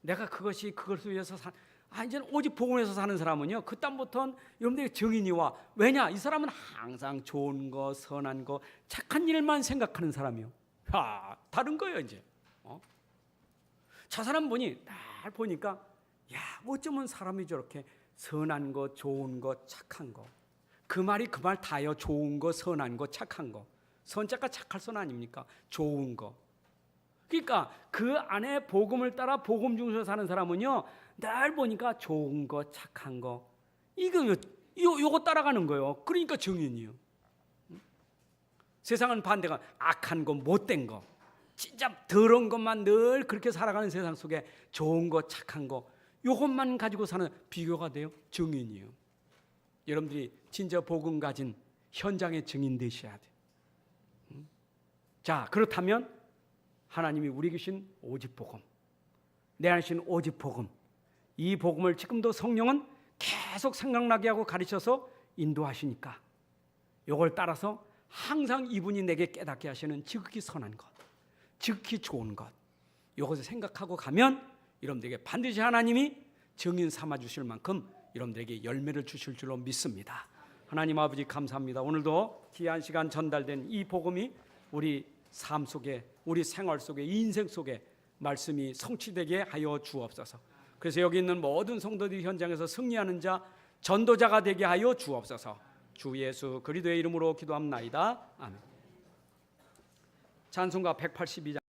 내가 그것을 위해서 이제는 오직 복음에서 사는 사람은요, 그다음부터는 여러분들의 증인이와, 왜냐? 이 사람은 항상 좋은 거, 선한 거, 착한 일만 생각하는 사람이요. 다른 거예요 이제. 저 사람 날 보니까 어쩌면 사람이 저렇게 선한 거, 좋은 거, 착한 거. 그 말이 그 말 다요. 좋은 거, 선한 거, 착한 거. 선자가 착할 선 아닙니까? 좋은 거. 그러니까 그 안에 복음을 따라 복음 중에서 사는 사람은요, 날 보니까 좋은 거, 착한 거, 요거 따라가는 거예요. 그러니까 증인이에요. 세상은 반대가 악한 거, 못된 거, 진짜 더러운 것만 늘 그렇게 살아가는 세상 속에 좋은 거, 착한 거, 요것만 가지고 사는 비교가 돼요. 증인이에요. 여러분들이 진짜 복음 가진 현장의 증인 되셔야 돼요. 자, 그렇다면 하나님이 우리 주신 오직 복음, 내 안에 주신 오직 복음, 이 복음을 지금도 성령은 계속 생각나게 하고 가르쳐서 인도하시니까 이걸 따라서 항상 이분이 내게 깨닫게 하시는 지극히 선한 것, 지극히 좋은 것, 이것을 생각하고 가면 여러분들에게 반드시 하나님이 증인 삼아 주실 만큼 여러분들에게 열매를 주실 줄로 믿습니다. 하나님 아버지 감사합니다. 오늘도 귀한 시간 전달된 이 복음이 우리 삶 속에, 우리 생활 속에, 인생 속에 말씀이 성취되게 하여 주옵소서. 그래서 여기 있는 모든 성도들이 현장에서 승리하는 자, 전도자가 되게 하여 주옵소서. 주 예수 그리스도의 이름으로 기도합나이다. 아멘. 찬송가 182장